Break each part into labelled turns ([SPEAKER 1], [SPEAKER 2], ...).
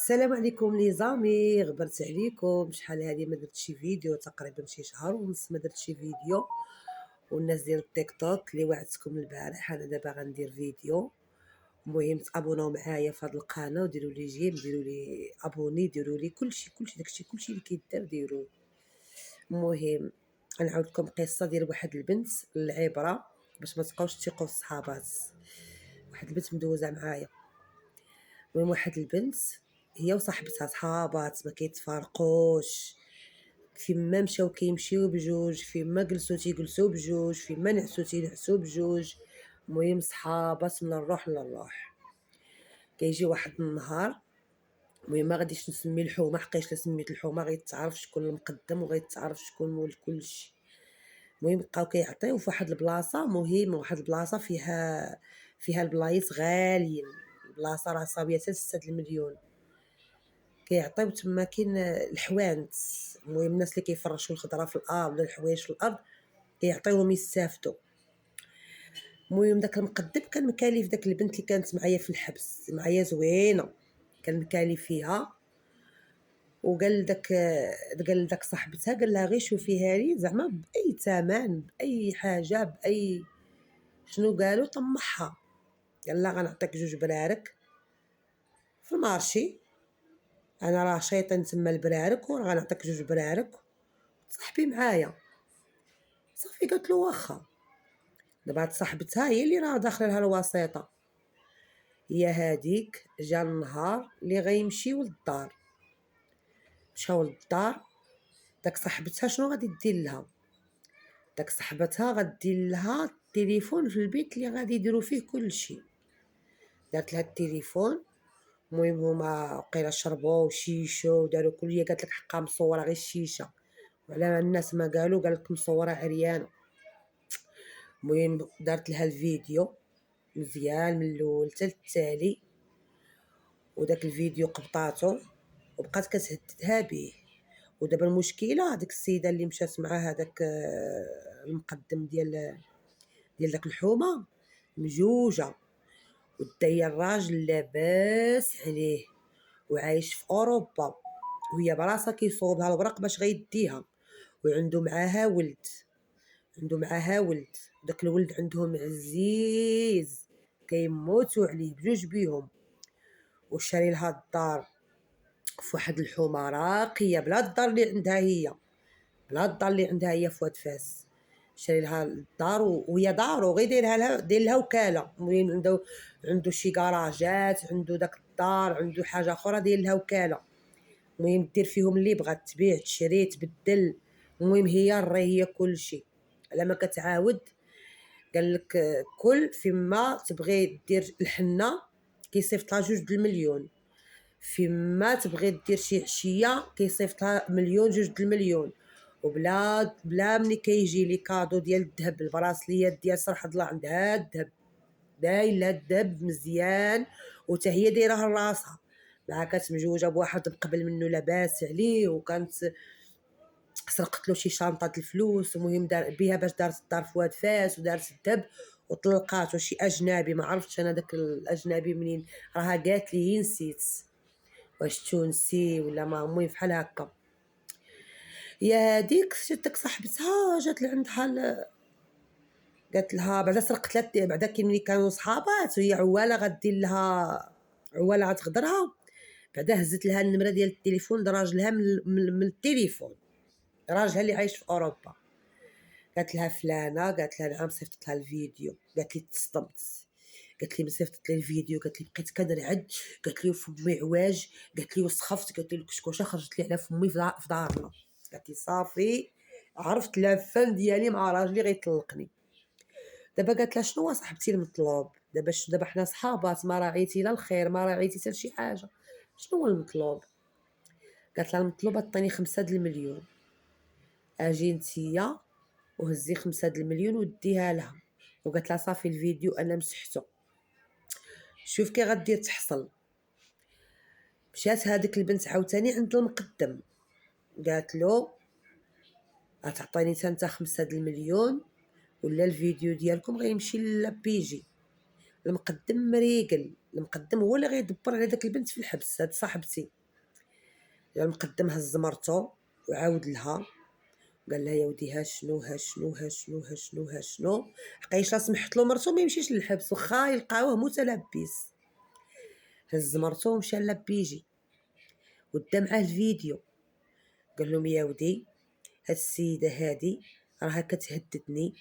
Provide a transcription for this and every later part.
[SPEAKER 1] السلام عليكم لي زامي، غبرت عليكم. شحال هادي ما درت شي فيديو، تقريبا شي شهر ونص ما درت شي فيديو. والناس ديال التيك توك اللي وعدتكم البارح انا دابا غندير فيديو. المهم تابوناو معايا في هاد القناه وديروا لي جيم، ديروا لي ابوني، ديروا لي كلشي داكشي كلشي اللي كيدار ديروه. المهم غنعاود لكم قصه ديال واحد البنت العبره باش ما تبقاوش تثقوا في الصحابات. واحد البنت مدوزه معايا. المهم واحد البنت هي وصاحبتها صحابات ما كيتفارقوش، فين ما مشاو كيمشيو بجوج، فين ما جلسوا تيجلسوا بجوج، فين ما نعسوا تينعسوا بجوج. المهم صحابات من الروح للروح. كيجي واحد النهار، المهم ما غاديش نسمي الحومه حقاش لا سميت الحومه غيتعرف شكون المقدم وغيتعرف شكون مول كلشي. المهم بقاو كيعطيو في واحد البلاصه مهمه، واحد البلاصه فيها البلايص غاليين، البلاصه راه صاويه حتى 6 المليون. كيعطيو تما كاين الحوانت، المهم الناس اللي كيفرشوا الخضره في الارض ولا الحوايج في الارض كيعطيوهم يستافدوا. المهم داك المقدم كان مكاليف داك البنت اللي كانت معايا في الحبس، معايا زوينه، كان مكاليف فيها. وقال داك صاحبتها قال لها غير شوفيها لي زعما باي ثمن باي حاجه باي شنو قالوا طمعها. قال لها غنعطيك 2 برارك في المارشي، انا راه شيطان تما البرارك وراه غنعطيك 2 برارك صاحبي معايا. صافي قالت له واخا. دابا هاد صاحبتها هي اللي راه داخله لها الوسيطه. هي هاديك جا النهار اللي غيمشيو للدار، مشاو للدار. داك صاحبتها شنو غادي دير لها؟ داك صاحبتها غدير لها التليفون في البيت اللي غادي يديروا فيه كلشي. دارت لها التليفون. المهم هما وقيلا شربوا وشيشوا وداروا كلية، قالت لك حقا مصوره غير الشيشه، وعلى الناس ما قالوا قالت مصوره عريانه. المهم دارت لها الفيديو مزيان من الاول حتى التالي، وداك الفيديو قبطاتو وبقات كتهددها به. ودابا المشكله هذيك السيده اللي مشات مع هذاك المقدم ديال داك الحومه مجوجه، ودايا الراجل لاباس عليه وعايش في اوروبا، وهي براسها كيصوبها الورق باش غيديها. وعنده معاها ولد، داك الولد عندهم عزيز كيموتوا عليه بجوج بيهم. وشاري لها الدار في واحد الحومه راقيه بلا الدار اللي عندها هي، في واد فاس. شاري لها الدار وهي دارو غير داير لها وكاله. المهم عنده شي كراجات، عنده داك الدار، عنده حاجه اخرى داير لها وكاله. المهم دير فيهم اللي بغات، تبيع تشري تبدل. المهم هي كلشي على ما كتعاود. قال لك كل فيما تبغي دير الحنه كيصيفط لها 2 المليون، فيما تبغي دير شي عشيه كيصيفط لها مليون 2 المليون. وبلا ملي كيجي لي كادو ديال الذهب، البراسليات ديال صراحه الله عندها الذهب، داير لها الذهب مزيان وتا هي دايرها لراسها. مع كانت مجوجه بواحد قبل منه لاباس عليه، وكانت سرقت له شي شنطه د الفلوس. المهم دار بها باش دارت الدار في واد فاس ودارت الذهب وطلقاتو شي اجنبي. ما عرفتش انا داك الاجنبي منين، راها قالت لي نسيت واش تونسي ولا ما، المهم بحال هكا. يا هذيك شتك صاحبتها جات لعندها قالت لها بعدا سرقت لها بعدا كي ملي كانوا صحابات وهي عواله غدير لها، عواله غتغدرها. بعدا هزت لها النمره ديال التليفون لراجلها من التليفون، راجلها اللي عايش في اوروبا. قالت لها فلانه، قالت لها نعم، صيفطت لها الفيديو. قالت لي تصدمت، قالت لي من صيفطت لي الفيديو، قالت لي بقيت كنرعد، قالت لي فمي عواج، قالت لي وسخفت، قالت لي الكشكوشه خرجت لي على فمي في دارنا. قالت لي صافي عرفت لافان ديالي مع راجلي غيطلقني. دابا قالت لها شنو صاحبتي المطلوب دابا حنا صحابات، ما راعيتي لا الخير ما راعيتي حتى شي حاجه، شنو هو المطلوب؟ قالت لها المطلوب عطيني 5 المليون، اجي نتيا وهزي 5 المليون وديها لها. وقالت لها صافي الفيديو انا مسحته، شوف كي غدير تحصل. مشات هذيك البنت عاوتاني عند المقدم، قالت له غتعطيني حتى انت 5 المليون ولا الفيديو ديالكم غيمشي للبيجي. المقدم مريقل المقدم هو اللي غيدبر على داك البنت في الحبس. هاد صاحبتي المقدم هز مرتو وعاود لها قال لها يا ودي ها شنو ها شنو ها شنو ها شنو ها شنو، عقيشه سمحت له مرتو ما يمشيش للحبس واخا يلقاوه متلبس. هز مرتو ومشى لابيجي ودا معاه الفيديو، قال لهم يا ودي هاد السيده هادي راها كتهددني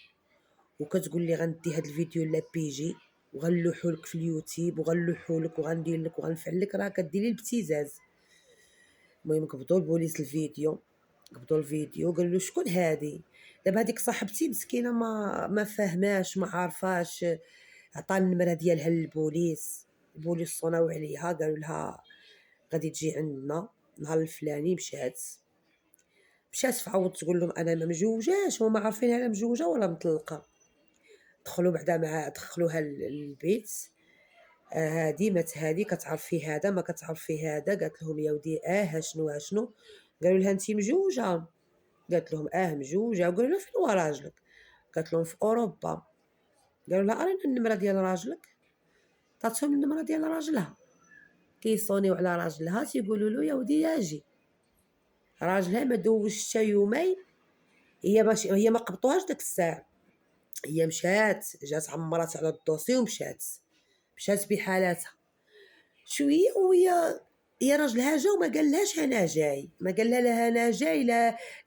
[SPEAKER 1] وكتقول لي غندي هاد الفيديو لابيجي وغنلوحو لك في اليوتيوب وغنلوحو لك وغندير لك وغنفعل لك، راه كديري الابتزاز. المهم قبضوا البوليس الفيديو، قبضوا الفيديو قالوا له شكون هادي. دابا هذيك صاحبتي مسكينه ما فاهماش ما عارفاش، عطى النمره ديالها للبوليس، البوليس صوناو عليها قالوا لها غادي تجي عندنا نهار الفلاني. مشات فعوض تقول لهم انا ما مجوجاش، هما عارفين انا مجوجه ولا مطلقه. دخلوا بعدا مع دخلوها للبيت. هادي مات هادي كتعرفي هذا ما كتعرفي هذا، قالت لهم يا ودي ها شنو ها شنو. قالوا لها انت مجوجه، قالت لهم مجوجه. وقالوا لها فين هو راجلك؟ قالت لهم في اوروبا. قالوا لها ارينا النمره ديال راجلك، عطاتهم النمره ديال راجلها. كيصونيو على راجلها تيقولوا له يا ودي اجي. راجلها ما دوزش حتى يومين، هي ما قبطوهاش داك الساعه، هي مشات جات عمرات على الدوسي ومشات بحالاتها شويه. هي راجلها جا وما قالهاش انا جاي، ما قال لها لا انا جاي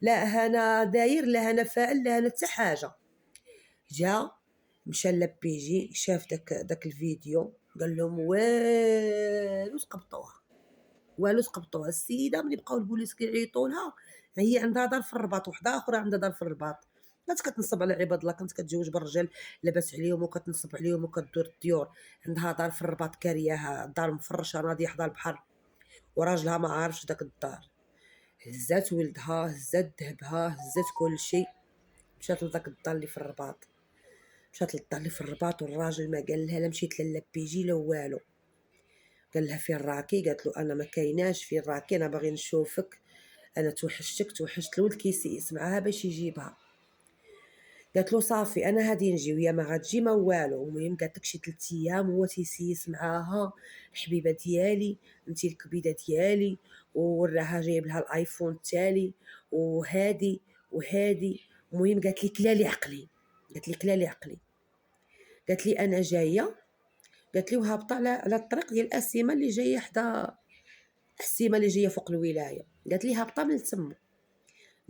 [SPEAKER 1] لا انا داير لا انا فاعل لا انا حتى حاجه. جا مشى لبيجي شاف داك الفيديو قال لهم والو تقبطوها السيده. ملي بقاو البوليس كيعيطوا لها، هي عندها دار في الرباط وحده اخرى عندها دار في الرباط، كانت كتنصب على عباد الله، كانت كتجوج بالرجال لاباس عليهم وكتنصب عليهم وكدور الديور. عندها دار في الرباط كارياها، دار مفرشه ناضيه حدا البحر، وراجلها ما عارفش داك الدار. هزات ولدها هزات ذهبها هزات كلشي، مشات لداك الدار اللي في الرباط. مشات للدار اللي في الرباط والراجل ما قال لها لا مشيت للبيجي لا والو. قال لها فين راكي؟ قالت له انا ما كايناش، فين راكي؟ انا باغي نشوفك، انا توحشت الولد كيسيس معاها باش يجيبها. قالت له صافي انا غادي نجي، ويا ما غتجي ما والو. المهم قالت لك شي 3 ايام هو تيسيس معاها، الحبيبه ديالي انت الكبيده ديالي، وراها جايب لها الايفون التالي وهادي. المهم قالت لي كلالي عقلي، قالت لي انا جايه، قالت لي وهابطه على الطريق ديال الاسيمه اللي جايه حدا السيمه اللي جايه فوق الولايه. قالت لي هابطه من تما،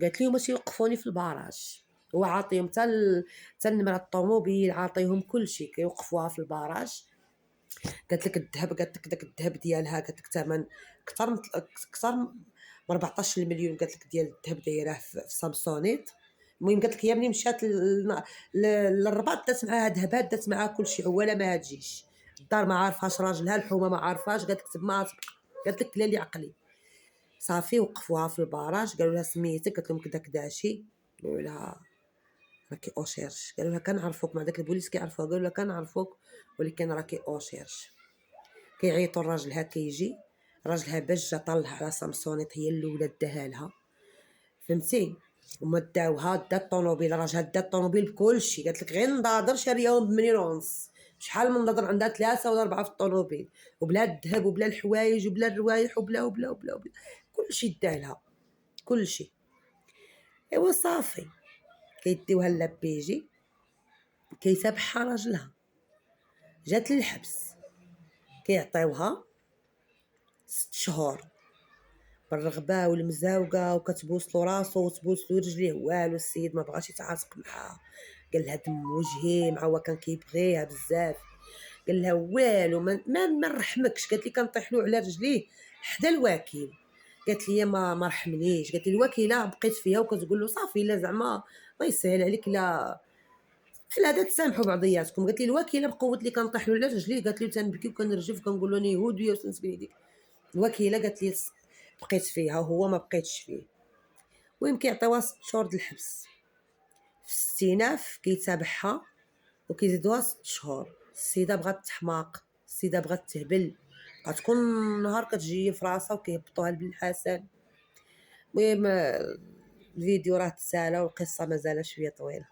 [SPEAKER 1] قالت لي هما تيوقفوني في الباراج، هو عاطيهم حتى النمره الطوموبيل، عاطيهم كلشي كيوقفوها في الباراج. قالت لك الذهب، قالت لك داك الذهب ديالها قالت لك ثمن اكثر من 14 مليون، قالت لك ديال الذهب دايره في سامسونيت. المهم قالت لك هي ملي مشات للرباط دات معاها ذهبات، دات معاها كلشي، عواله ما تجيش الدار ما عارفاش راجلها، الحومه ما عارفاش. قالت لك تما قالت لك لا لي عقلي. صافي وقفوها في الباراج، قالوا لها سميتك؟ قالت لهم كذا كداشي. قالوا لها راكي اوشيرش. قالوا لها كنعرفوك مع داك البوليس كيعرفوها، قالوا لها كنعرفوك ولكن راكي اوشيرش. كيعيطوا لراجلها كيجي، راجلها باش جا طلها على سامسونيت هي الاولى داها لها، فهمتي؟ وما داوها دا الطوموبيل، راجلها دا الطوموبيل بكلشي. قالت لك غير نضادر شاريهم بمليون ونص، شحال من نضادر عندها 3 ولا 4 في الطوموبيل، وبلا الذهب وبلا الحوايج وبلا الروايح وبلا كلشي دالها كلشي. ايوا صافي كيديوها لابيجي كيتابعها راجلها، جات للحبس كيعطيوها 6 شهور بالرغبه والمزاوقه، وكتبوسلو راسو وتبوسلو رجليه. والو السيد ما بغاش يتعاتق معها، قال لها دم وجهي مع هو كان كيبغيها بزاف. قال لها والو ما نرحمكش. قالت لي كنطيح له على رجليه حدا الوكيل. قالت لي ما رحمنيش. قالت لي الوكيله بقيت فيها وكتقول له صافي لا زعما الله يسهل عليك لا بحال هذا تسامحوا بعضياتكم. قالت لي الوكيله بقوت لي كنطيح له على رجليه، قالت لي تنبكي وكنرجف وكنقول له يهود ويا وسنسبني ديك الوكيله. قالت لي بقيت فيها وهو ما بقيتش فيه. المهم كيعطيوها 6 شهور د الحبس، في الاستئناف كيتابعها وكيزيدوها 6 شهور. السيده بغات تحماق، السيده بغات تهبل، بقات كل نهار كتجي في راسها وكيهبطوها بالحسن. المهم الفيديو راه تسالى والقصه مازال شويه طويله.